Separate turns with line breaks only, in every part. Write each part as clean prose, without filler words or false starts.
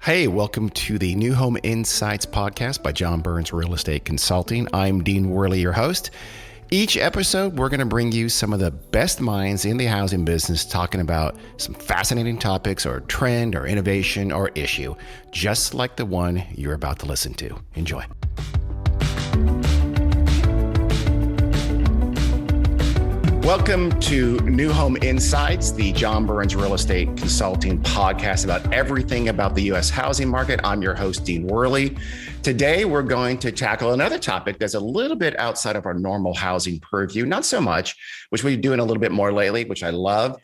Hey, welcome to the New Home Insights podcast by John Burns Real Estate Consulting. I'm Dean Worley, your host. Each episode, we're going to bring you some of the best minds in the housing business talking about some fascinating topics or trend or innovation or issue, just like the one you're about to listen to. Enjoy. Welcome to New Home Insights, the John Burns Real Estate Consulting podcast about everything about the U.S. housing market. I'm your host, Dean Worley. Today, we're going to tackle another topic that's a little bit outside of our normal housing purview, not so much, which we're doing a little bit more lately, which I love.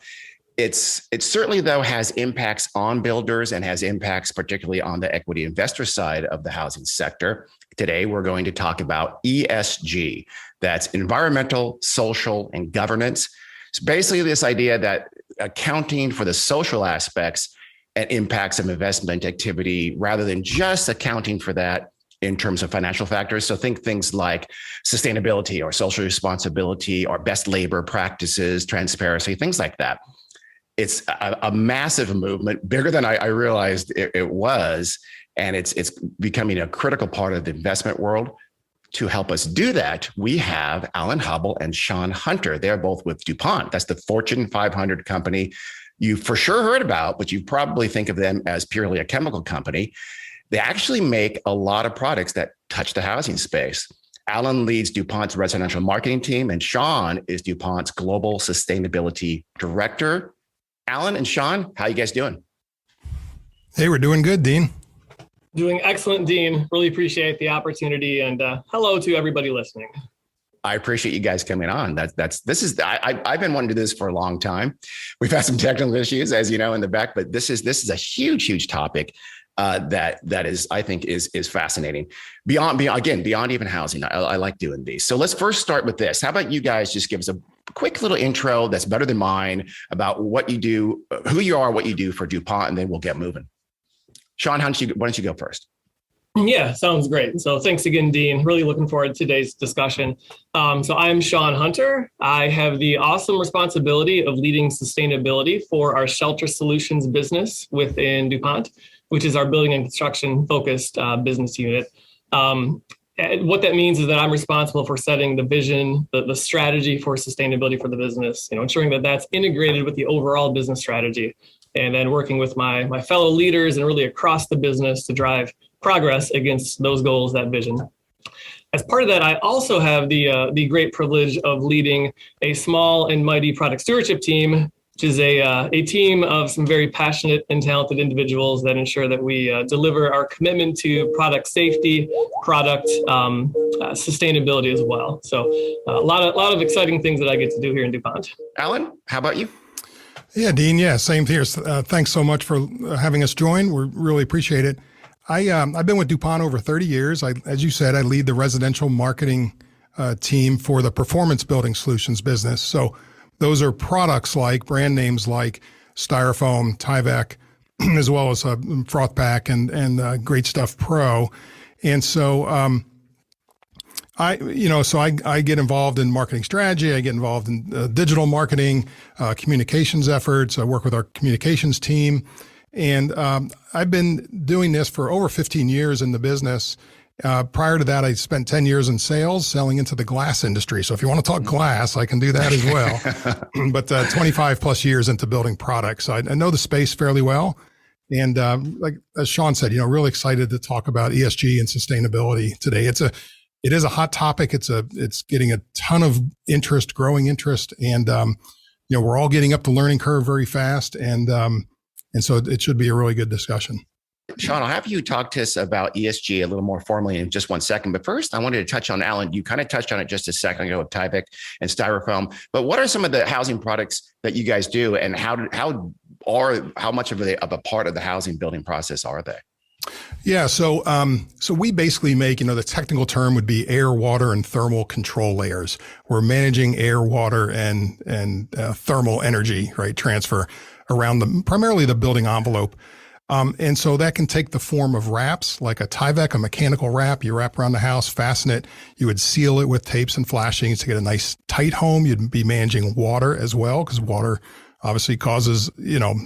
It certainly, though, has impacts on builders and has impacts particularly on the equity investor side of the housing sector. Today, we're going to talk about ESG. That's environmental, social, and governance. It's basically this idea that accounting for the social aspects and impacts of investment activity rather than just accounting for that in terms of financial factors. So think things like sustainability or social responsibility or best labor practices, transparency, things like that. It's a massive movement, bigger than I realized it was, and it's becoming a critical part of the investment world. To help us do that, we have Alan Hubbell and Shawn Hunter. They're both with DuPont. That's the Fortune 500 company you for sure heard about, but you probably think of them as purely a chemical company. They actually make a lot of products that touch the housing space. Alan leads DuPont's residential marketing team, and Shawn is DuPont's global sustainability director. Alan and Shawn, how you guys doing?
Hey, we're doing good, Dean.
Doing excellent, Dean. Really appreciate the opportunity, and hello to everybody listening.
I appreciate you guys coming on. I've been wanting to do this for a long time. We've had some technical issues, as you know, in the back, but this is a huge topic that is, I think, is fascinating. Beyond even housing. I like doing these. So let's first start with this. How about you guys just give us a quick little intro that's better than mine about what you do, who you are, what you do for DuPont, and then we'll get moving. Shawn, why don't you go first?
Yeah, sounds great. So thanks again, Dean. Really looking forward to today's discussion. So I'm Shawn Hunter. I have the awesome responsibility of leading sustainability for our shelter solutions business within DuPont, which is our building and construction focused business unit. What that means is that I'm responsible for setting the vision, the strategy for sustainability for the business, ensuring that that's integrated with the overall business strategy, and then working with my fellow leaders and really across the business to drive progress against those goals, that vision. As part of that, I also have the great privilege of leading a small and mighty product stewardship team, which is a team of some very passionate and talented individuals that ensure that we deliver our commitment to product safety, product sustainability as well. So a lot of exciting things that I get to do here in DuPont.
Alan, how about you?
Yeah, Dean. Yeah, same here. Thanks so much for having us join. We really appreciate it. I've been with DuPont over 30 years. As you said, I lead the residential marketing team for the performance building solutions business. So those are products like brand names like Styrofoam, Tyvek, as well as Froth-Pak and Great Stuff Pro. And so I get involved in marketing strategy. I get involved in digital marketing, communications efforts. I work with our communications team. And I've been doing this for over 15 years in the business. Prior to that, I spent 10 years in sales, selling into the glass industry. So if you want to talk glass, I can do that as well. But 25 plus years into building products. So I know the space fairly well. And like as Shawn said, really excited to talk about ESG and sustainability today. It is a hot topic. It's getting a ton of interest, growing interest, and we're all getting up the learning curve very fast, and so it should be a really good discussion.
Shawn, I'll have you talk to us about ESG a little more formally in just one second. But first, I wanted to touch on, Alan, you kind of touched on it just a second ago with Tyvek and Styrofoam. But what are some of the housing products that you guys do, and how much of a part of the housing building process are they?
Yeah, so we basically make, the technical term would be air, water, and thermal control layers. We're managing air, water, and thermal energy, right, transfer around primarily the building envelope. And so that can take the form of wraps, like a Tyvek, a mechanical wrap. You wrap around the house, fasten it. You would seal it with tapes and flashings to get a nice tight home. You'd be managing water as well, because water obviously causes,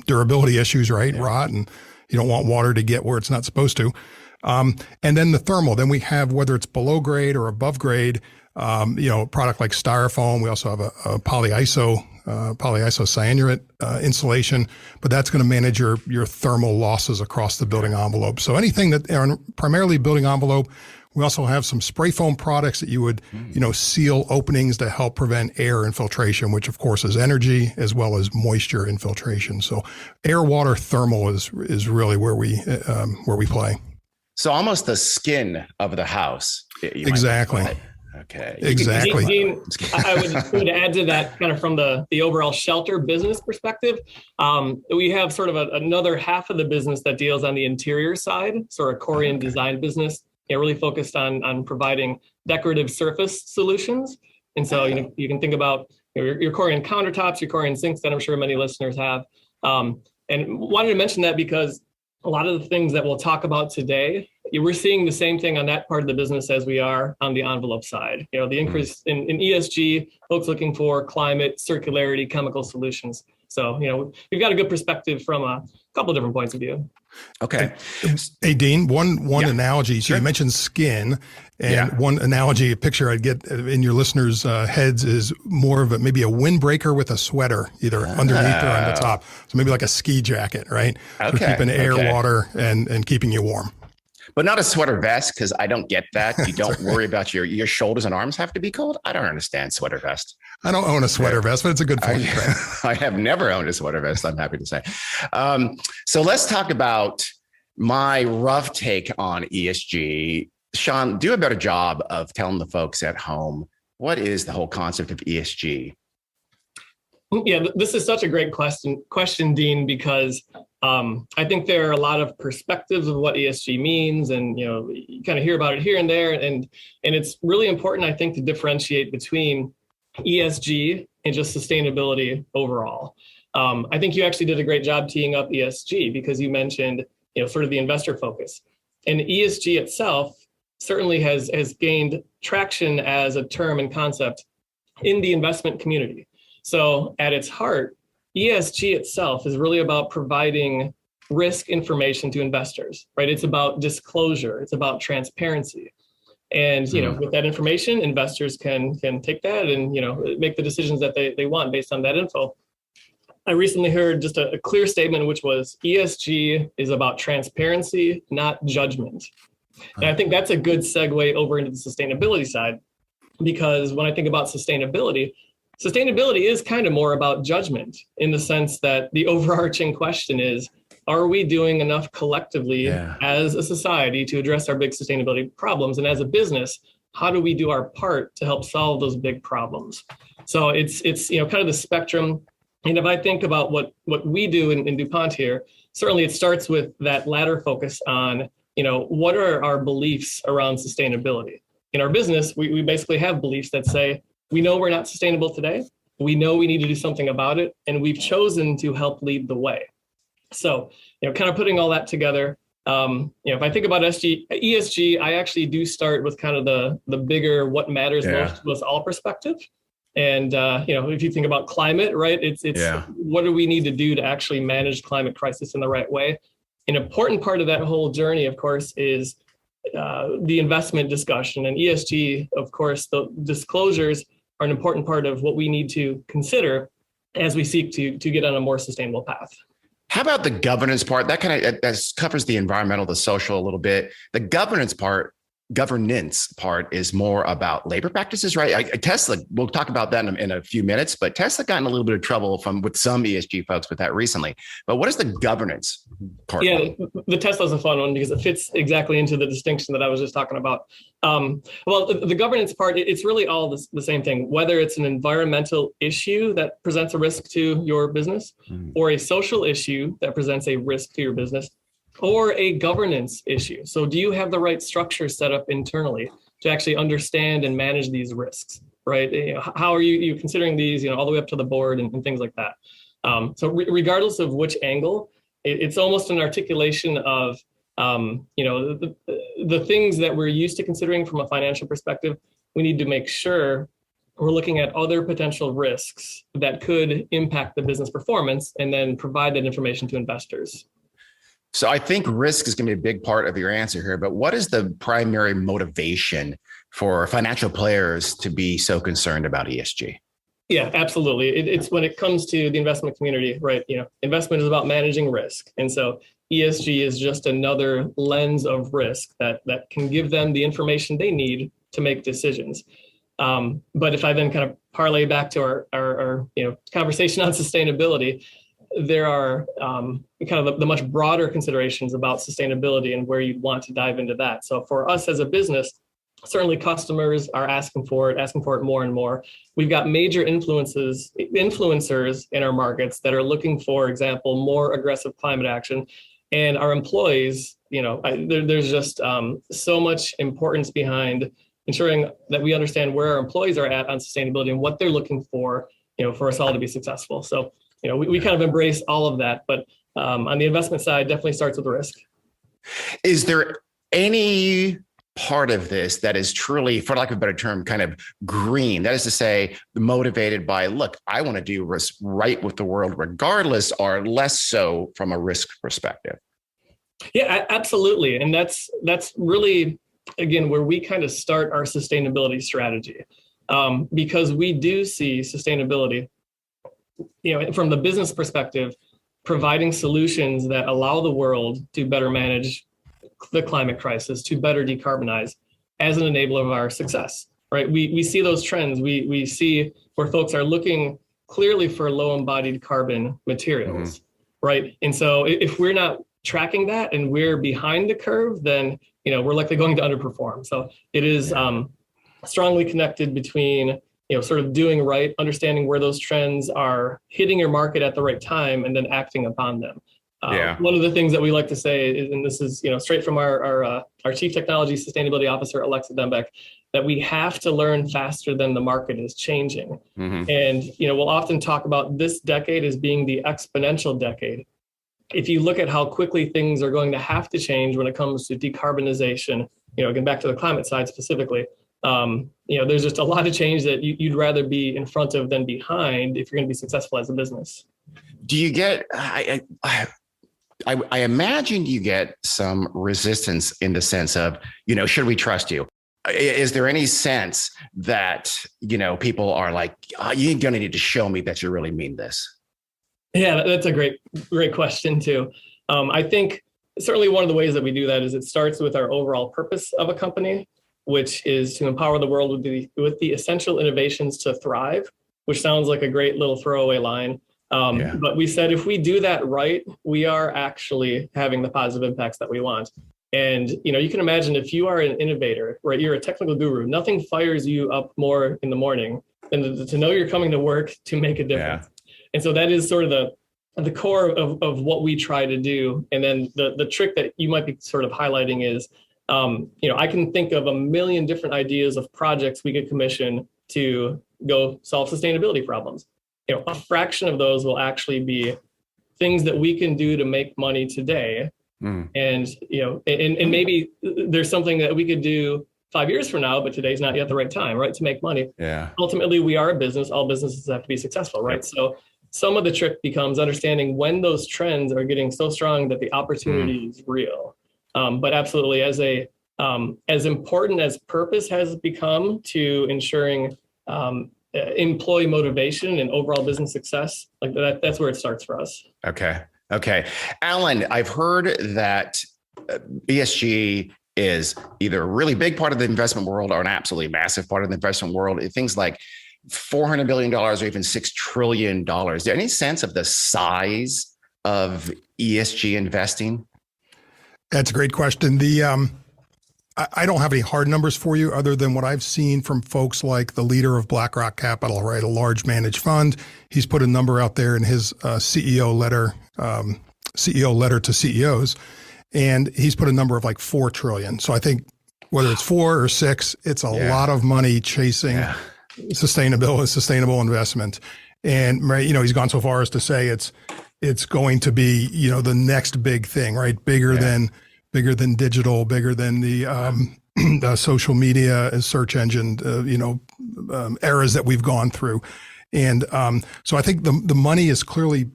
durability issues, right? Yeah. Rot and You don't want water to get where it's not supposed to. And then the thermal, then we have, whether it's below grade or above grade, a product like Styrofoam. We also have a polyisocyanurate insulation, but that's going to manage your thermal losses across the building envelope. So anything that are primarily building envelope. We also have some spray foam products that you would, seal openings to help prevent air infiltration, which of course is energy as well as moisture infiltration. So air, water, thermal is really where we play.
So almost the skin of the house.
Exactly.
Okay.
Exactly.
Dean, I would add to that kind of from the overall shelter business perspective. We have sort of another half of the business that deals on the interior side, sort of Korean design business. Really focused on providing decorative surface solutions. And so, you can think about your Korean countertops, your Korean sinks that I'm sure many listeners have. And wanted to mention that because a lot of the things that we'll talk about today, we're seeing the same thing on that part of the business as we are on the envelope side. The increase in ESG, folks looking for climate, circularity, chemical solutions. So, we've got a good perspective from a couple of different points of view.
Okay.
Hey, Dean, one analogy. So
Sure.
You mentioned skin, and one analogy, a picture I'd get in your listeners' heads is more of maybe a windbreaker with a sweater, either underneath or on the top. So maybe like a ski jacket, right?
Okay.
For keeping air, water, and keeping you warm.
But not a sweater vest, because I don't get that. You don't worry about your shoulders and arms have to be cold. I don't understand sweater vest.
I don't own a sweater vest, but it's a good point.
I have never owned a sweater vest, I'm happy to say. So let's talk about my rough take on ESG. Shawn, do a better job of telling the folks at home, what is the whole concept of ESG?
Yeah, this is such a great question, Dean, because I think there are a lot of perspectives of what ESG means, and you kind of hear about it here and there, and it's really important, I think, to differentiate between ESG and just sustainability overall. I think you actually did a great job teeing up ESG because you mentioned sort of the investor focus, and ESG itself certainly has gained traction as a term and concept in the investment community. So at its heart, ESG itself is really about providing risk information to investors, right? It's about disclosure. It's about transparency. And, with that information, investors can take that and, make the decisions that they want based on that info. I recently heard just a clear statement, which was ESG is about transparency, not judgment. And I think that's a good segue over into the sustainability side, because when I think about sustainability is kind of more about judgment, in the sense that the overarching question is, are we doing enough collectively as a society to address our big sustainability problems? And as a business, how do we do our part to help solve those big problems? So it's kind of the spectrum. And if I think about what we do in DuPont here, certainly it starts with that latter focus on, what are our beliefs around sustainability? In our business, we basically have beliefs that say, we know we're not sustainable today. We know we need to do something about it, and we've chosen to help lead the way. So, kind of putting all that together, if I think about ESG, I actually do start with kind of the bigger, what matters most to us all perspective. And, if you think about climate, right, it's what do we need to do to actually manage climate crisis in the right way? An important part of that whole journey, of course, is the investment discussion, and ESG, of course, the disclosures are an important part of what we need to consider as we seek to get on a more sustainable path.
How about the governance part? That kind of covers the environmental, the social a little bit. The governance part is more about labor practices, right? Tesla, we'll talk about that in a few minutes, but Tesla got in a little bit of trouble with some ESG folks with that recently. But what is the governance part?
Yeah, the Tesla's a fun one because it fits exactly into the distinction that I was just talking about. Well, the governance part, it's really all the same thing, whether it's an environmental issue that presents a risk to your business or a social issue that presents a risk to your business, or a governance issue. So do you have the right structure set up internally to actually understand and manage these risks, right? How are you considering these, all the way up to the board and things like that? So regardless of which angle, it's almost an articulation of, the things that we're used to considering from a financial perspective. We need to make sure we're looking at other potential risks that could impact the business performance and then provide that information to investors.
So I think risk is going to be a big part of your answer here, but what is the primary motivation for financial players to be so concerned about ESG?
Yeah, absolutely. It's when it comes to the investment community, right? Investment is about managing risk. And so ESG is just another lens of risk that can give them the information they need to make decisions. But if I then kind of parlay back to our conversation on sustainability, there are kind of the much broader considerations about sustainability and where you'd want to dive into that. So for us as a business, certainly customers are asking for it more and more. We've got major influencers in our markets that are looking, for example, more aggressive climate action. And our employees, there's just so much importance behind ensuring that we understand where our employees are at on sustainability and what they're looking for us all to be successful. So, we kind of embrace all of that, but on the investment side, definitely starts with risk.
Is there any part of this that is truly, for lack of a better term, kind of green? That is to say, motivated by, look, I want to do what's right with the world regardless, or less so from a risk perspective?
Yeah, absolutely. And that's really, again, where we kind of start our sustainability strategy, because we do see sustainability, from the business perspective, providing solutions that allow the world to better manage the climate crisis, to better decarbonize as an enabler of our success, right? We see those trends. We see where folks are looking clearly for low embodied carbon materials, right? And so if we're not tracking that and we're behind the curve, then, we're likely going to underperform. So it is strongly connected between, sort of doing right, understanding where those trends are hitting your market at the right time, and then acting upon them. One of the things that we like to say is, and this is straight from our Chief Technology Sustainability Officer, Alexa Dembeck, that we have to learn faster than the market is changing. And we'll often talk about this decade as being the exponential decade. If you look at how quickly things are going to have to change when it comes to decarbonization, again back to the climate side specifically, there's just a lot of change that you'd rather be in front of than behind if you're going to be successful as a business.
Do you get? I imagine you get some resistance in the sense of, should we trust you? Is there any sense that, people are like, oh, you're going to need to show me that you really mean this?
Yeah, that's a great question too. I think certainly one of the ways that we do that is it starts with our overall purpose of a company, which is to empower the world with the essential innovations to thrive, which sounds like a great little throwaway line. But we said, if we do that right, we are actually having the positive impacts that we want. And, you can imagine if you are an innovator, right, you're a technical guru, nothing fires you up more in the morning than to know you're coming to work to make a difference. And so that is sort of the core of what we try to do. And then the trick that you might be sort of highlighting is, I can think of a million different ideas of projects we could commission to go solve sustainability problems. A fraction of those will actually be things that we can do to make money today. And, and maybe there's something that we could do 5 years from now, but today's not yet the right time, right, to make money. Ultimately, we are a business. All businesses have to be successful, right? So some of the trick becomes understanding when those trends are getting so strong that the opportunity is real. But absolutely, as important as purpose has become to ensuring employee motivation and overall business success, like that's where it starts for us.
Okay. Alan, I've heard that ESG is either a really big part of the investment world or an absolutely massive part of the investment world. Things like $400 billion or even $6 trillion. Is there any sense of the size of ESG investing?
That's a great question. I don't have any hard numbers for you other than what I've seen from folks like the leader of BlackRock Capital, right? A large managed fund. He's put a number out there in his CEO letter to CEOs, and he's put a number of like 4 trillion. So I think whether it's 4 or 6, it's a lot of money chasing sustainable investment. And he's gone so far as to say it's going to be the next big thing, right? Bigger than digital, bigger than the social media search engine, eras that we've gone through. And so I think the money is clearly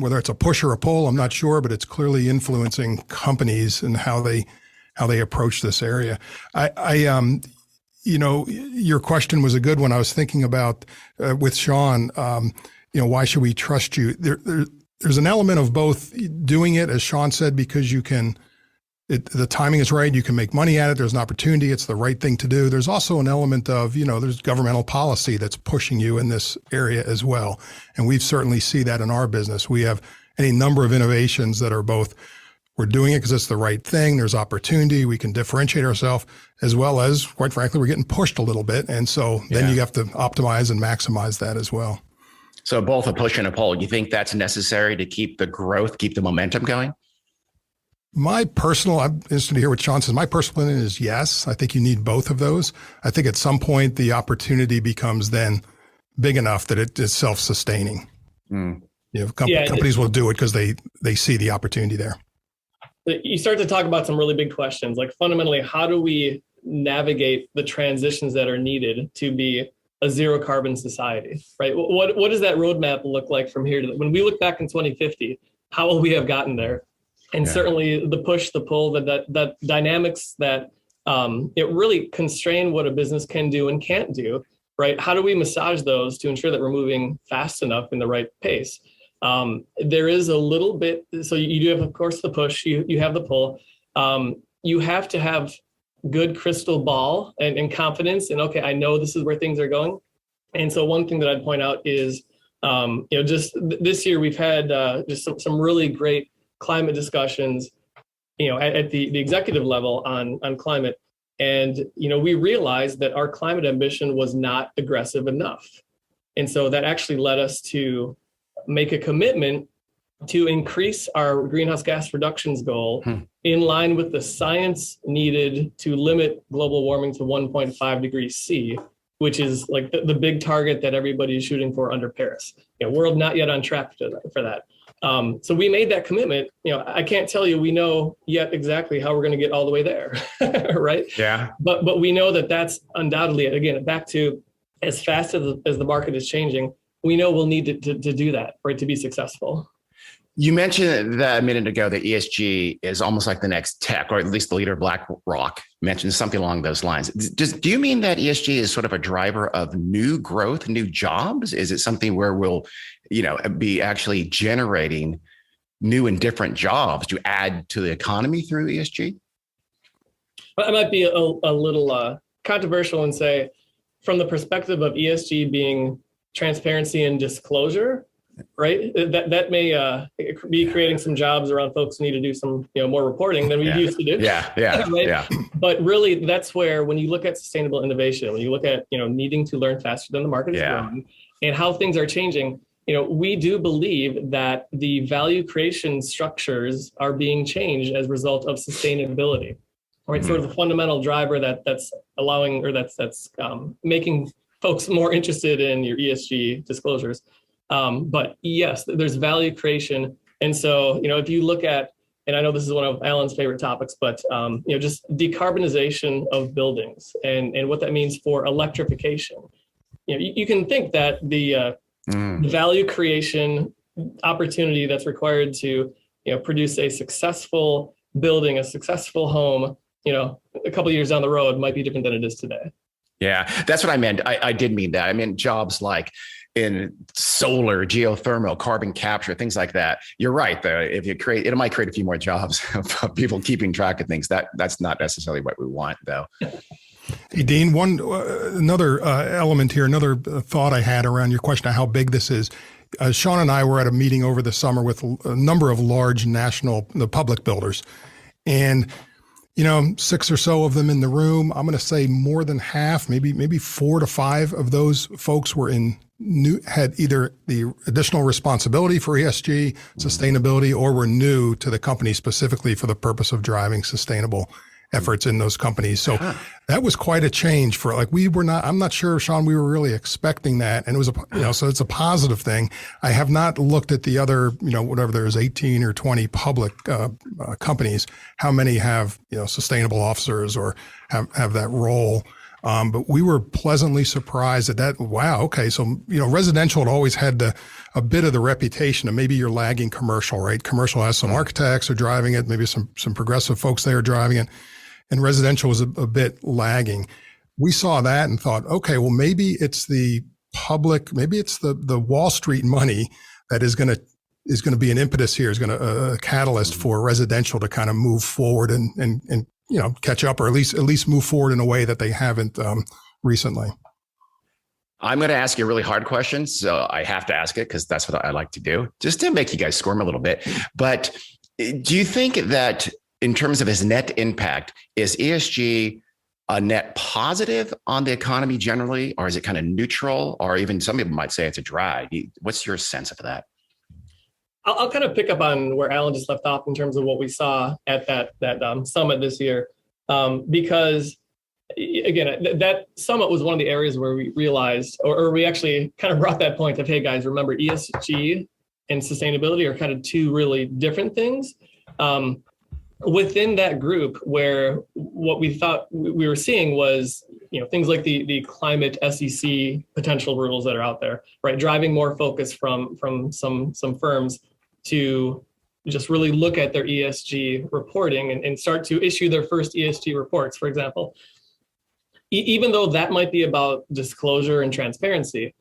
whether it's a push or a pull, I'm not sure, but it's clearly influencing companies and how they approach this area. Your question was a good one. I was thinking about with Shawn, why should we trust you? There's an element of both doing it, as Shawn said, because the timing is right. You can make money at it. There's an opportunity. It's the right thing to do. There's also an element of, there's governmental policy that's pushing you in this area as well. And we've certainly see that in our business. We have any number of innovations that are both, we're doing it because it's the right thing. There's opportunity. We can differentiate ourselves, as well as, quite frankly, we're getting pushed a little bit. And so then you have to optimize and maximize that as well.
So both a push and a pull. You think that's necessary to keep the growth, keep the momentum going?
I'm interested to hear what Shawn says. My personal opinion is yes. I think you need both of those. I think at some point the opportunity becomes then big enough that it is self-sustaining. Companies will do it because they see the opportunity there.
You start to talk about some really big questions, like fundamentally, how do we navigate the transitions that are needed to be a zero carbon society, right? What does that roadmap look like from here to when we look back in 2050? How will we have gotten there? And certainly the push, the pull, that dynamics that it really constrain what a business can do and can't do, right? How do we massage those to ensure that we're moving fast enough in the right pace? There is a little bit, so you do have, of course, the push, you have the pull. You have to have good crystal ball and confidence and, okay, I know this is where things are going. And so one thing that I'd point out is, just this year we've had just some really great climate discussions, at the executive level on climate. And, we realized that our climate ambition was not aggressive enough. And so that actually led us to make a commitment to increase our greenhouse gas reductions goal in line with the science needed to limit global warming to 1.5 degrees C, which is like the big target that everybody is shooting for under Paris. We're not yet on track for that. So we made that commitment. I can't tell you we know yet exactly how we're going to get all the way there, right?
Yeah.
But we know that that's undoubtedly, again, back to as fast as the market is changing, we know we'll need to do that, right, to be successful.
You mentioned that a minute ago that ESG is almost like the next tech, or at least the leader of BlackRock mentioned something along those lines. Do you mean that ESG is sort of a driver of new growth, new jobs? Is it something where we'll, be actually generating new and different jobs to add to the economy through ESG?
I might be a little controversial and say, from the perspective of ESG being transparency and disclosure, right? That may be creating some jobs around folks who need to do some more reporting than we used to do. Right? But really, that's where when you look at sustainable innovation, when you look at needing to learn faster than the market is growing, and how things are changing, we do believe that the value creation structures are being changed as a result of sustainability. Right, sort of the fundamental driver that's allowing or that's making folks more interested in your ESG disclosures. But yes, there's value creation. And so, if you look at, and I know this is one of Alan's favorite topics, but, just decarbonization of buildings and what that means for electrification. You can think that the value creation opportunity that's required to, produce a successful building, a successful home, a couple of years down the road might be different than it is today.
Yeah, that's what I meant. I did mean that. I meant jobs like in solar, geothermal, carbon capture, things like that. You're right, though. If you create, it might create a few more jobs of people keeping track of things. That's not necessarily what we want, though.
Hey, Dean, another element here, another thought I had around your question of how big this is. Shawn and I were at a meeting over the summer with a number of large the public builders, and 6 or so of them in the room. I'm going to say more than half, maybe 4 to 5 of those folks had either the additional responsibility for ESG, sustainability, or were new to the company specifically for the purpose of driving sustainable efforts in those companies. So that was quite a change for I'm not sure, Shawn, we were really expecting that. And it was so it's a positive thing. I have not looked at the other, whatever there's 18 or 20 public companies, how many have, sustainable officers or have that role. But we were pleasantly surprised at that. Wow. Okay. So, residential had always had a bit of the reputation of maybe you're lagging commercial, right? Commercial has some architects are driving it. Maybe some progressive folks there are driving it, and residential was a bit lagging. We saw that and thought, okay, well, maybe it's the public, maybe it's the Wall Street money that is going to be an impetus here, is going to a catalyst for residential to kind of move forward and catch up, or at least move forward in a way that they haven't recently.
I'm going to ask you a really hard question, so I have to ask it because that's what I like to do, just to make you guys squirm a little bit. But do you think that in terms of its net impact, is ESG a net positive on the economy generally, or is it kind of neutral, or even some people might say it's a drag? What's your sense of that?
I'll kind of pick up on where Alan just left off in terms of what we saw at that summit this year, because again, that summit was one of the areas where we realized, or we actually kind of brought that point of, hey guys, remember ESG and sustainability are kind of two really different things. Within that group, where what we thought we were seeing was, things like the climate SEC potential rules that are out there, right? Driving more focus from some firms to just really look at their ESG reporting and start to issue their first ESG reports, for example. Even though that might be about disclosure and transparency,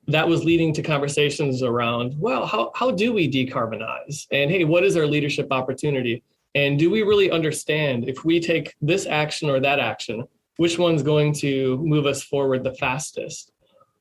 that was leading to conversations around, well, how do we decarbonize? And hey, what is our leadership opportunity? And do we really understand if we take this action or that action, which one's going to move us forward the fastest,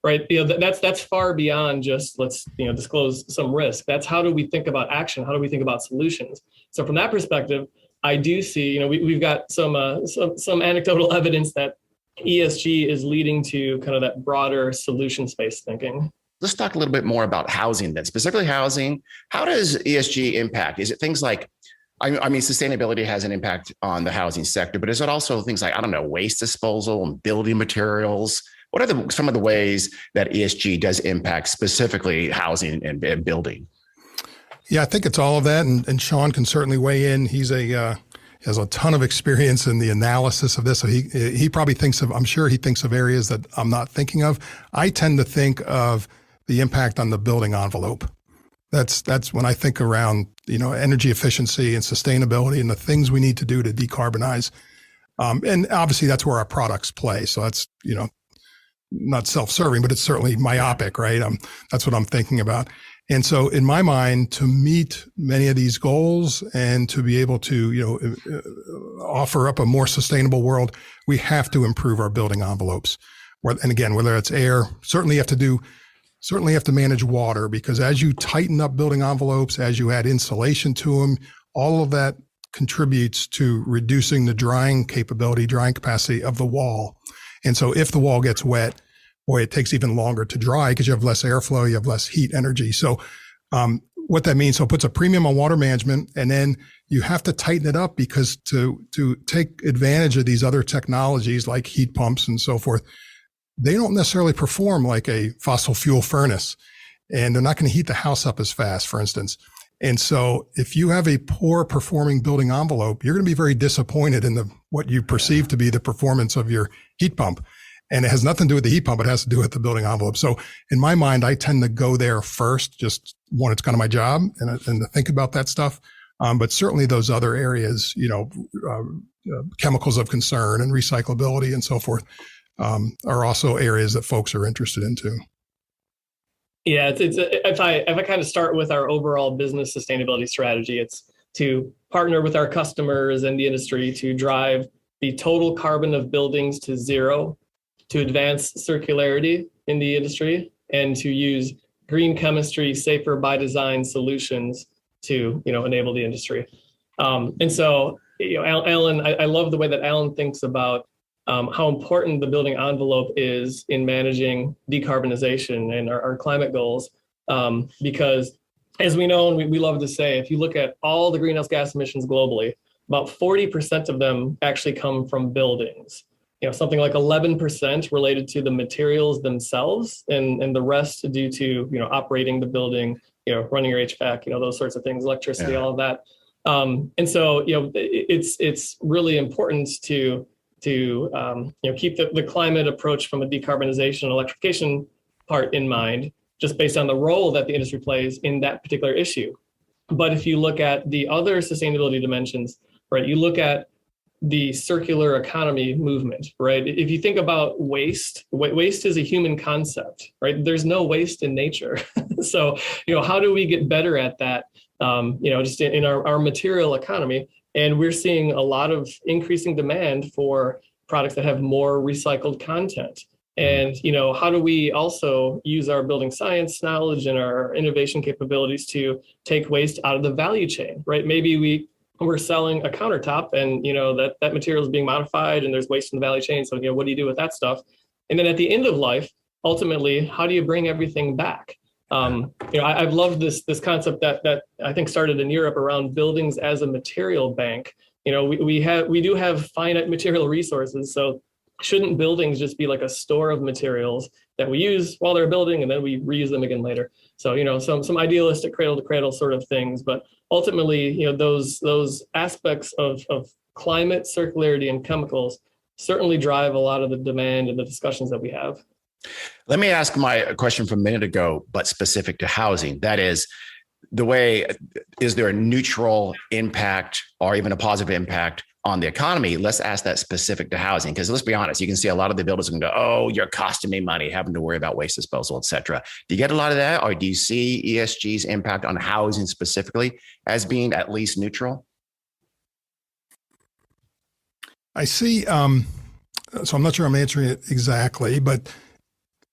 right? That's far beyond just let's disclose some risk. That's how do we think about action? How do we think about solutions? So from that perspective, I do see, we've got some anecdotal evidence that ESG is leading to kind of that broader solutions-based thinking.
Let's talk a little bit more about housing then, specifically housing. How does ESG impact? Is it things like, I mean, sustainability has an impact on the housing sector, but is it also things like, waste disposal and building materials? What are some of the ways that ESG does impact specifically housing and building?
Yeah, I think it's all of that. And Shawn can certainly weigh in. He has a ton of experience in the analysis of this. So he probably I'm sure he thinks of areas that I'm not thinking of. I tend to think of the impact on the building envelope. That's when I think around, energy efficiency and sustainability and the things we need to do to decarbonize. And obviously that's where our products play. So that's, not self-serving, but it's certainly myopic, right? That's what I'm thinking about. And so in my mind, to meet many of these goals and to be able to, offer up a more sustainable world, we have to improve our building envelopes. And again, whether it's air, certainly have to manage water, because as you tighten up building envelopes, as you add insulation to them, all of that contributes to reducing the drying capacity of the wall. And so if the wall gets wet, it takes even longer to dry because you have less airflow, you have less heat energy. So what that means, so it puts a premium on water management, and then you have to tighten it up because to take advantage of these other technologies like heat pumps and so forth, they don't necessarily perform like a fossil fuel furnace, and they're not going to heat the house up as fast, for instance. And so if you have a poor performing building envelope, you're going to be very disappointed in what you perceive to be the performance of your heat pump. And it has nothing to do with the heat pump. It has to do with the building envelope. So in my mind, I tend to go there first, just one, it's kind of my job and to think about that stuff. But certainly those other areas, chemicals of concern and recyclability and so forth, are also areas that folks are interested in too.
Yeah, if I kind of start with our overall business sustainability strategy, it's to partner with our customers and the industry to drive the total carbon of buildings to zero, to advance circularity in the industry, and to use green chemistry, safer by design solutions to enable the industry. And so, Alan, I love the way that Alan thinks about how important the building envelope is in managing decarbonization and our climate goals. Because as we know, and we love to say, if you look at all the greenhouse gas emissions globally, about 40% of them actually come from buildings. Something like 11% related to the materials themselves, and the rest due to, operating the building, running your HVAC, those sorts of things, electricity, all of that. And so, it's really important to to keep the climate approach from a decarbonization and electrification part in mind, just based on the role that the industry plays in that particular issue. But if you look at the other sustainability dimensions, right, you look at the circular economy movement, right? If you think about waste is a human concept, right? There's no waste in nature. So, how do we get better at that, just in our material economy? And we're seeing a lot of increasing demand for products that have more recycled content. And, how do we also use our building science knowledge and our innovation capabilities to take waste out of the value chain, right? Maybe we're selling a countertop and, that material is being modified and there's waste in the value chain. So, what do you do with that stuff? And then at the end of life, ultimately, how do you bring everything back? I've loved this concept that I think started in Europe around buildings as a material bank. We do have finite material resources. So shouldn't buildings just be like a store of materials that we use while they're building and then we reuse them again later? So, some idealistic cradle to cradle sort of things, but ultimately, those aspects of climate, circularity, and chemicals certainly drive a lot of the demand and the discussions that we have.
Let me ask my question from a minute ago, but specific to housing. That is, is there a neutral impact or even a positive impact on the economy? Let's ask that specific to housing, because let's be honest, you can see a lot of the builders can go, oh, you're costing me money, having to worry about waste disposal, et cetera. Do you get a lot of that? Or do you see ESG's impact on housing specifically as being at least neutral?
I see. So I'm not sure I'm answering it exactly, but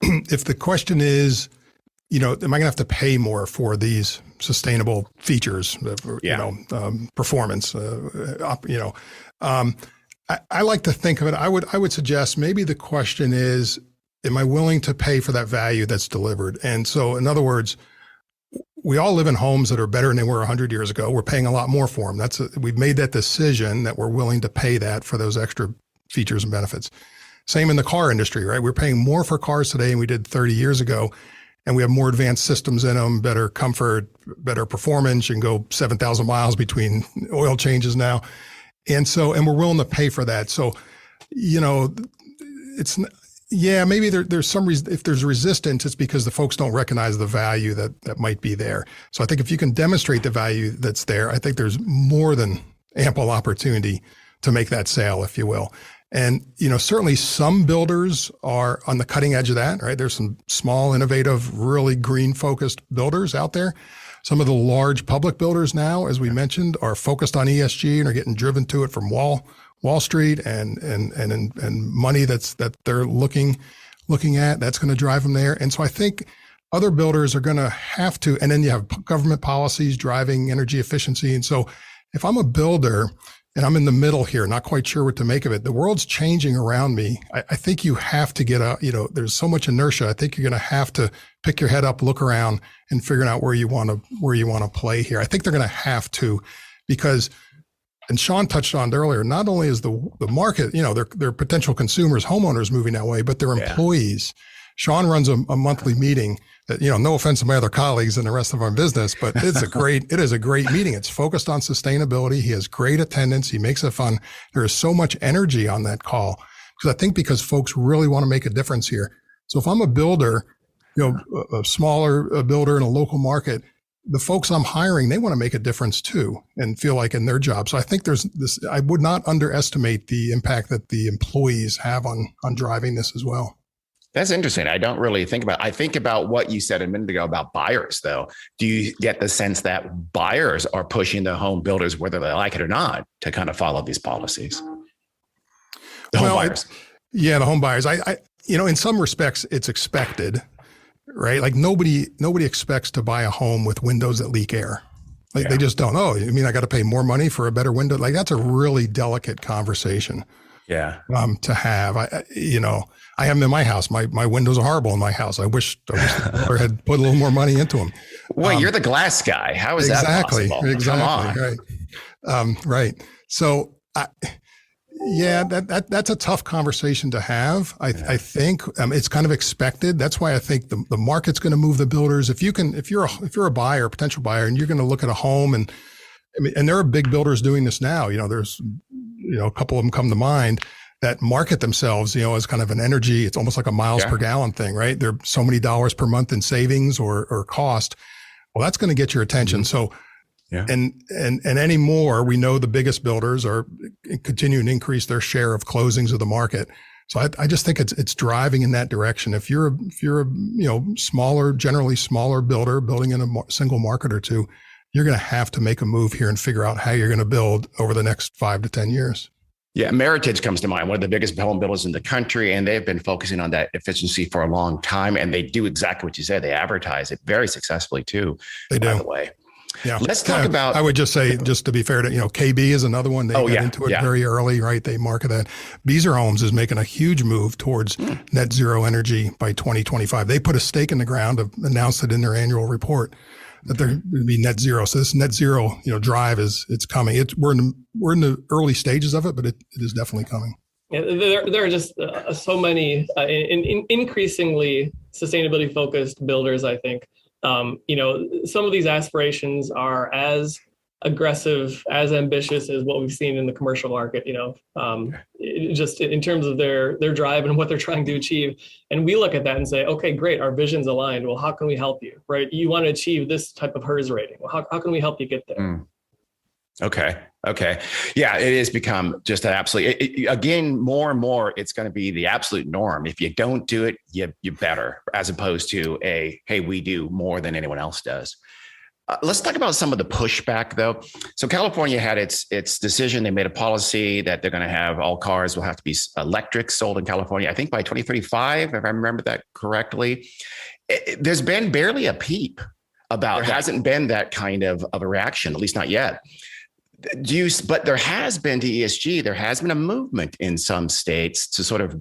if the question is, am I going to have to pay more for these sustainable features, performance, I like to think of it. I would suggest maybe the question is, am I willing to pay for that value that's delivered? And so, in other words, we all live in homes that are better than they were 100 years ago. We're paying a lot more for them. We've made that decision that we're willing to pay that for those extra features and benefits. Same in the car industry, right? We're paying more for cars today than we did 30 years ago. And we have more advanced systems in them, better comfort, better performance. You can go 7,000 miles between oil changes now. And we're willing to pay for that. So, maybe there's some reason, if there's resistance, it's because the folks don't recognize the value that might be there. So I think if you can demonstrate the value that's there, I think there's more than ample opportunity to make that sale, if you will. And, certainly some builders are on the cutting edge of that, right? There's some small, innovative, really green focused builders out there. Some of the large public builders now, as we mentioned, are focused on ESG and are getting driven to it from Wall Street and money that they're looking at. That's going to drive them there. And so I think other builders are going to have to, and then you have government policies driving energy efficiency. And so if I'm a builder, and I'm in the middle here, not quite sure what to make of it. The world's changing around me. I think you have to get there's so much inertia. I think you're going to have to pick your head up, look around, and figure out where you want to play here. I think they're going to have to, because, and Shawn touched on it earlier, not only is the market, their potential consumers, homeowners moving that way, but their employees. Shawn runs a monthly meeting that, no offense to my other colleagues and the rest of our business, but it is a great meeting. It's focused on sustainability. He has great attendance. He makes it fun. There is so much energy on that call because folks really want to make a difference here. So if I'm a builder, a smaller builder in a local market, the folks I'm hiring, they want to make a difference too and feel like in their job. So I think there's this, I would not underestimate the impact that the employees have on driving this as well.
That's interesting. I don't really think about, I think about what you said a minute ago about buyers though. Do you get the sense that buyers are pushing the home builders, whether they like it or not, to kind of follow these policies? The home buyers.
The home buyers. I in some respects it's expected, right? Like nobody expects to buy a home with windows that leak air. Like they just don't. Oh, you mean I got to pay more money for a better window? Like that's a really delicate conversation.
Yeah.
To have, I have them in my house. My windows are horrible in my house. I wish the builder had put a little more money into them.
Well, you're the glass guy. How is that possible?
Exactly. Right. Right. So, that's a tough conversation to have. I think it's kind of expected. That's why I think the market's going to move the builders. If you're a buyer, a potential buyer, and you're going to look at a home, and there are big builders doing this now. There's a couple of them come to mind. that market themselves, as kind of an energy. It's almost like a miles per gallon thing, right? They're so many dollars per month in savings or cost. Well, that's going to get your attention. So, and anymore, we know the biggest builders are continuing to increase their share of closings of the market. So I just think it's driving in that direction. If you're a smaller, generally smaller builder building in a single market or two, you're going to have to make a move here and figure out how you're going to build over the next 5 to 10 years.
Yeah, Meritage comes to mind, one of the biggest home builders in the country, and they've been focusing on that efficiency for a long time. And they do exactly what you said. They advertise it very successfully too.
They do.
By the way,
yeah.
Let's talk about.
I would just say, just to be fair to KB is another one. They got into it very early, right? They market that. Beazer Homes is making a huge move towards net zero energy by 2025. They put a stake in the ground, announced it in their annual report, that they're going to be net zero. So this net zero, drive it's coming. We're in the early stages of it, but it is definitely coming.
Yeah, there are just so many increasingly sustainability focused builders. I think some of these aspirations are as aggressive, as ambitious as what we've seen in the commercial market. Just in terms of their drive and what they're trying to achieve. And we look at that and say, okay, great, our vision's aligned. Well, how can we help you, right? You want to achieve this type of HERS rating. Well, how can we help you get there? Okay. Yeah, it has become just an absolutely, again, more and more, it's going to be the absolute norm. If you don't do it, you better, as opposed to hey, we do more than anyone else does. Let's talk about some of the pushback, though. So California had its decision. They made a policy that they're going to have all cars will have to be electric sold in California, I think by 2035, if I remember that correctly. There's been barely a peep about, there hasn't been that kind of a reaction, at least not yet. But there has been to ESG, there has been a movement in some states to sort of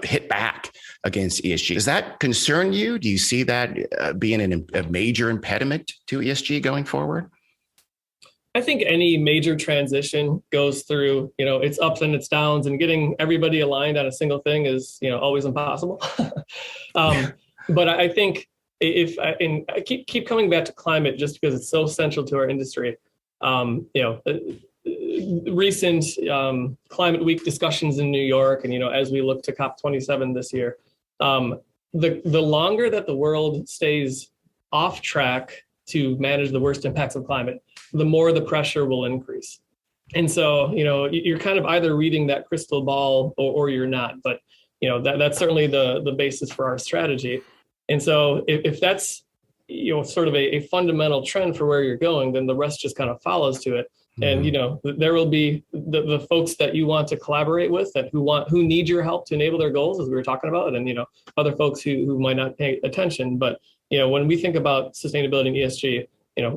hit back against ESG. Does that concern you? Do you see that being a major impediment to ESG going forward? I think any major transition goes through, its ups and its downs, and getting everybody aligned on a single thing is, always impossible. But I think I keep coming back to climate just because it's so central to our industry. Recent Climate Week discussions in New York, and as we look to COP27 this year, the longer that the world stays off track to manage the worst impacts of climate, the more the pressure will increase. And so, you're kind of either reading that crystal ball or you're not. But that's certainly the basis for our strategy. And so, if that's sort of a fundamental trend for where you're going, then the rest just kind of follows to it. And, there will be the folks that you want to collaborate with who need your help to enable their goals, as we were talking about, and, other folks who might not pay attention. But, when we think about sustainability and ESG,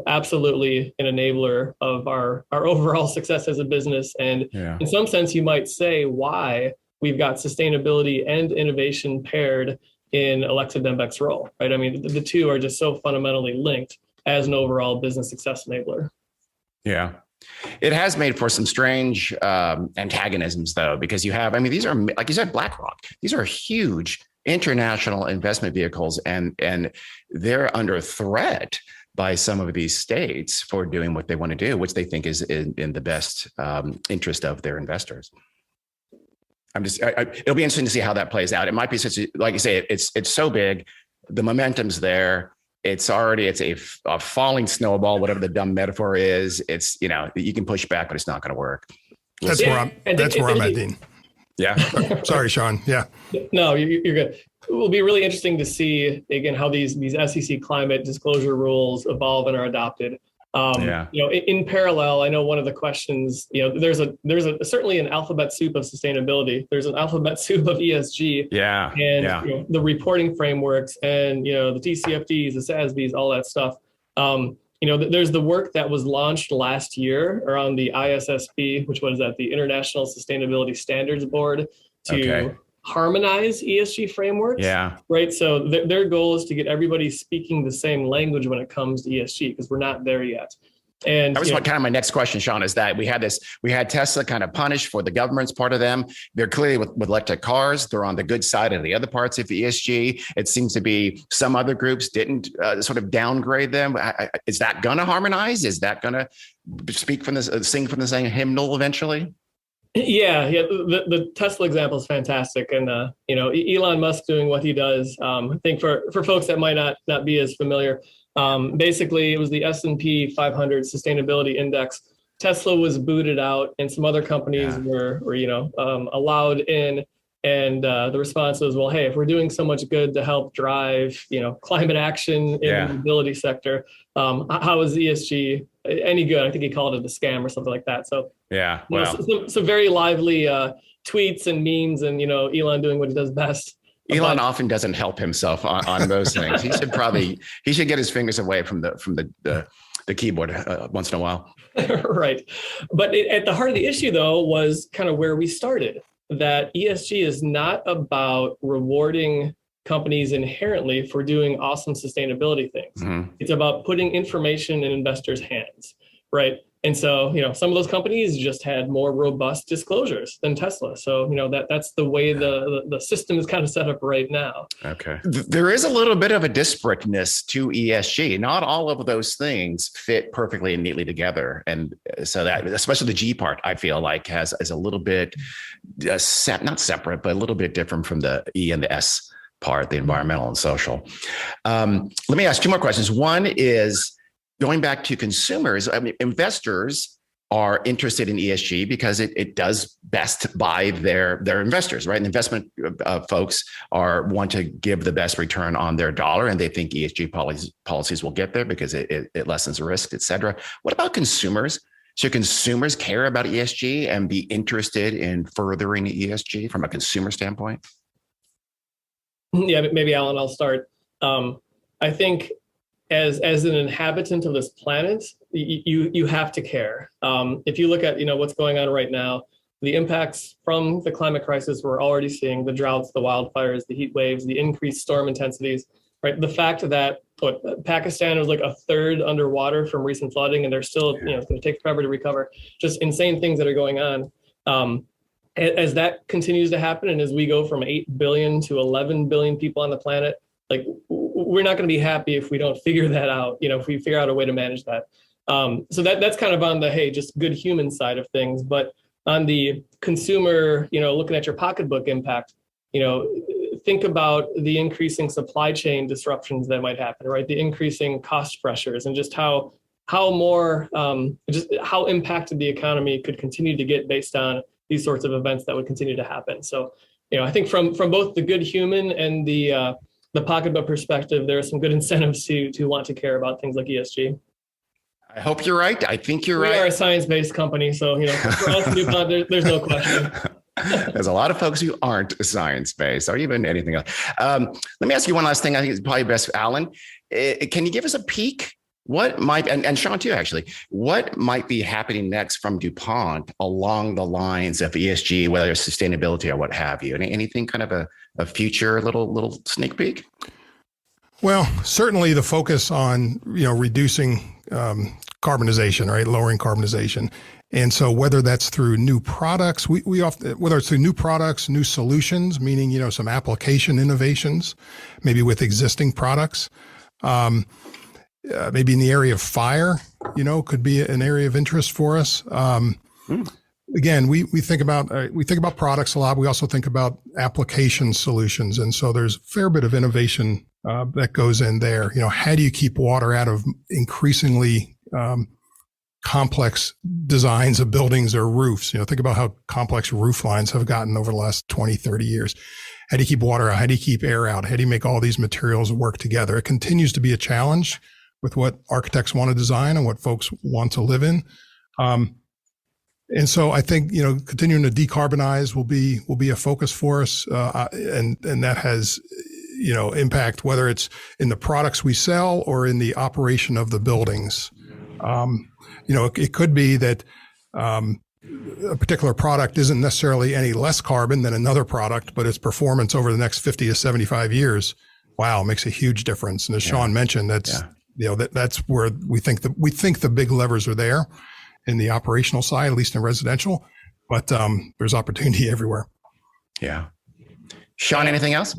absolutely an enabler of our overall success as a business. And in some sense, you might say why we've got sustainability and innovation paired in Alexa Dembeck's role, right? I mean, the two are just so fundamentally linked as an overall business success enabler.
Yeah. It has made for some strange antagonisms, though, because these are, like you said, BlackRock. These are huge international investment vehicles, and they're under threat by some of these states for doing what they want to do, which they think is in the best interest of their investors. It'll be interesting to see how that plays out. It might be like you say, it's so big, the momentum's there. It's a falling snowball, whatever the dumb metaphor is. It's, you can push back, but it's not going to work.
That's where I'm at, Dean.
Yeah.
Sorry, Shawn. Yeah. No,
you're good. It will be really interesting to see, again, how these SEC climate disclosure rules evolve and are adopted. In parallel, I know one of the questions, there's certainly an alphabet soup of sustainability. There's an alphabet soup of ESG. And the reporting frameworks and, the TCFDs, the SASBs, all that stuff. There's the work that was launched last year around the ISSB, which was at the International Sustainability Standards Board, to harmonize ESG frameworks. Yeah. Right. So their goal is to get everybody speaking the same language when it comes to ESG, because we're not there yet. And that was kind of my next question, Shawn, is that we had Tesla kind of punished for the government's part of them. They're clearly with electric cars. They're on the good side of the other parts of the ESG. It seems to be some other groups didn't sort of downgrade them. Is that going to harmonize? Is that going to sing from the same hymnal eventually? Yeah. The Tesla example is fantastic, and Elon Musk doing what he does. I think for folks that might not be as familiar, basically it was the S&P 500 sustainability index. Tesla was booted out, and some other companies were allowed in. And the response was, well, hey, if we're doing so much good to help drive, climate action in the mobility sector, how is ESG any good? I think he called it a scam or something like that. So some very lively tweets and memes, and Elon doing what he does best.
Elon often doesn't help himself on those things. He should get his fingers away from the keyboard once in a while.
Right. But at the heart of the issue, though, was kind of where we started, that ESG is not about rewarding companies inherently for doing awesome sustainability things. Mm-hmm. It's about putting information in investors' hands, right? And so, some of those companies just had more robust disclosures than Tesla. So, that's the way the system is kind of set up right now.
Okay. There is a little bit of a disparateness to ESG. Not all of those things fit perfectly and neatly together. And so that, especially the G part, I feel like is a little bit not separate, but a little bit different from the E and the S part, the environmental and social. Let me ask two more questions. One is, going back to consumers, I mean, investors are interested in ESG because it does best by their investors, right? And investment folks want to give the best return on their dollar, and they think ESG policies will get there because it lessens risk, et cetera. What about consumers? Should consumers care about ESG and be interested in furthering ESG from a consumer standpoint?
Yeah, maybe Alan, I'll start. I think as an inhabitant of this planet, you have to care. If you look at what's going on right now, the impacts from the climate crisis we're already seeing, the droughts, the wildfires, the heat waves, the increased storm intensities, right? The fact that Pakistan was like a third underwater from recent flooding, and they're still it's going to take forever to recover. Just insane things that are going on. As that continues to happen, and as we go from 8 billion to 11 billion people on the planet, like, we're not going to be happy if we don't figure that out, if we figure out a way to manage that. So that's kind of on the, just good human side of things. But on the consumer, looking at your pocketbook impact, think about the increasing supply chain disruptions that might happen, right? The increasing cost pressures, and just how impacted the economy could continue to get based on these sorts of events that would continue to happen. So, I think from both the good human and the pocketbook perspective, there are some good incentives to want to care about things like ESG.
I hope you're right. I think you're right.
We are a science-based company, so for us in DuPont, there's no question.
There's a lot of folks who aren't science-based or even anything else. Let me ask you one last thing. I think it's probably best for Alan. Can you give us a peek? What might, and Shawn too, actually, what might be happening next from DuPont along the lines of ESG, whether it's sustainability or what have you? Anything kind of a future little sneak peek?
Well, certainly the focus on, reducing carbonization, right? Lowering carbonization. And so whether that's through new products, we often, whether it's through new products, new solutions, meaning, some application innovations, maybe with existing products, maybe in the area of fire, could be an area of interest for us. Again, we think about products a lot. We also think about application solutions. And so there's a fair bit of innovation that goes in there. How do you keep water out of increasingly complex designs of buildings or roofs? Think about how complex roof lines have gotten over the last 20, 30 years. How do you keep water out? How do you keep air out? How do you make all these materials work together? It continues to be a challenge with what architects want to design and what folks want to live in. And so I think, continuing to decarbonize will be a focus for us. And that has, impact, whether it's in the products we sell or in the operation of the buildings. It could be that a particular product isn't necessarily any less carbon than another product, but its performance over the next 50 to 75 years, makes a huge difference. And as Shawn mentioned, that's where we think the big levers are there in the operational side, at least in residential, but there's opportunity everywhere.
Yeah. Shawn, anything else?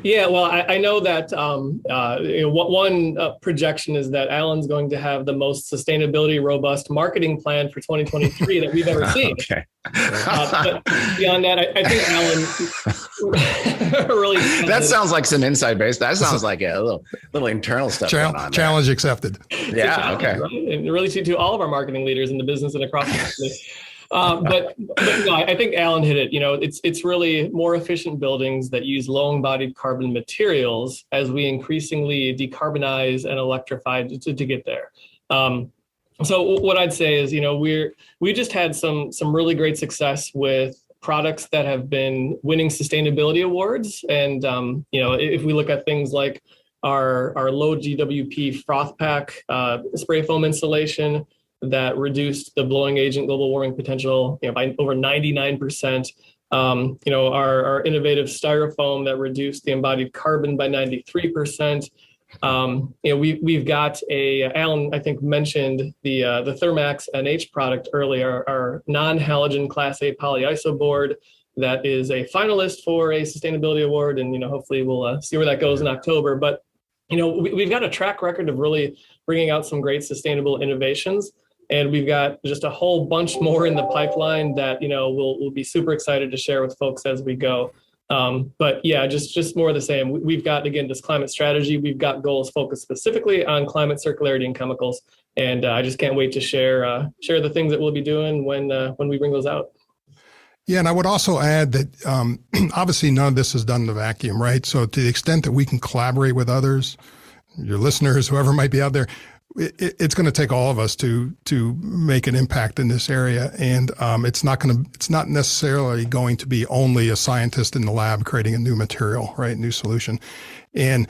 Yeah, well, I know that one projection is that Alan's going to have the most sustainability robust marketing plan for 2023 that we've ever seen.
Okay.
But beyond that, I think Alan really.
That sounds like some inside base. That sounds like a little internal stuff going on.
Challenge accepted.
Yeah. Okay.
Right? And really to all of our marketing leaders in the business and across the company. But no, I think Alan hit it. It's really more efficient buildings that use low embodied carbon materials as we increasingly decarbonize and electrify to get there. So what I'd say is, we just had some really great success with products that have been winning sustainability awards. And, if we look at things like our low GWP Froth-Pak spray foam insulation, that reduced the blowing agent global warming potential by over 99%. Our innovative Styrofoam that reduced the embodied carbon by 93%. We've got Alan, I think, mentioned the Thermax NH product earlier, our non-halogen Class A polyiso board that is a finalist for a sustainability award. And, hopefully we'll see where that goes in October. But, we've got a track record of really bringing out some great sustainable innovations. And we've got just a whole bunch more in the pipeline that, we'll be super excited to share with folks as we go. But yeah, just more of the same. We've got, again, this climate strategy. We've got goals focused specifically on climate circularity and chemicals. And I just can't wait to share the things that we'll be doing when we bring those out.
Yeah, and I would also add that obviously none of this is done in a vacuum, right? So to the extent that we can collaborate with others, your listeners, whoever might be out there, it's going to take all of us to make an impact in this area, and it's not necessarily going to be only a scientist in the lab creating a new material, right, new solution. And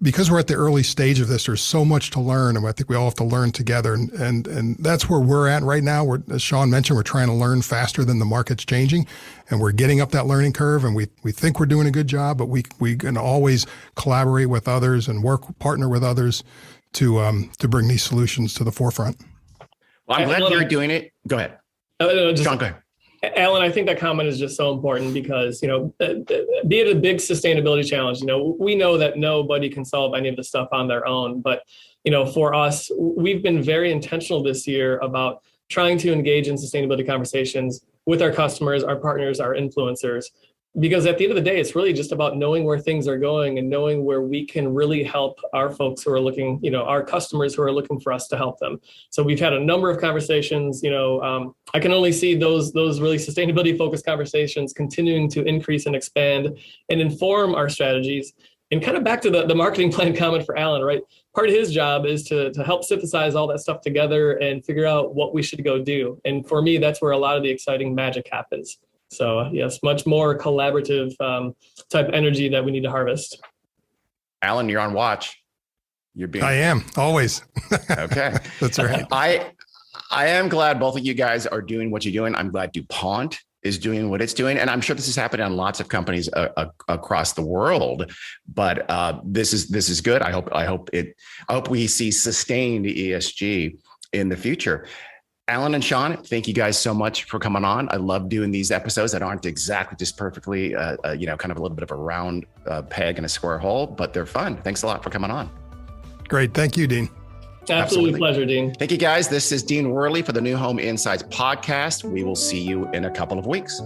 because we're at the early stage of this, there's so much to learn, and I think we all have to learn together, and that's where we're at right now. As Shawn mentioned, we're trying to learn faster than the market's changing, and we're getting up that learning curve, and we think we're doing a good job, but we can always collaborate with others and partner with others to bring these solutions to the forefront.
Well, I'm glad you're doing it. Go ahead. Shawn, go ahead.
Alan, I think that comment is just so important because, be it a big sustainability challenge, we know that nobody can solve any of the stuff on their own. But, for us, we've been very intentional this year about trying to engage in sustainability conversations with our customers, our partners, our influencers. Because at the end of the day, it's really just about knowing where things are going and knowing where we can really help our folks who are looking, our customers who are looking for us to help them. So we've had a number of conversations, I can only see those really sustainability focused conversations continuing to increase and expand and inform our strategies. And kind of back to the marketing plan comment for Alan, right? Part of his job is to help synthesize all that stuff together and figure out what we should go do. And for me, that's where a lot of the exciting magic happens. So yes, much more collaborative type energy that we need to harvest.
Alan, you're on watch.
I am always.
Okay.
That's right.
I am glad both of you guys are doing what you're doing. I'm glad DuPont is doing what it's doing. And I'm sure this is happening on lots of companies across the world, but this is good. I hope we see sustained ESG in the future. Alan and Shawn, thank you guys so much for coming on. I love doing these episodes that aren't exactly just perfectly, kind of a little bit of a round peg in a square hole, but they're fun. Thanks a lot for coming on.
Great. Thank you, Dean.
Absolutely pleasure, Dean.
Thank you, guys. This is Dean Worley for the New Home Insights podcast. We will see you in a couple of weeks.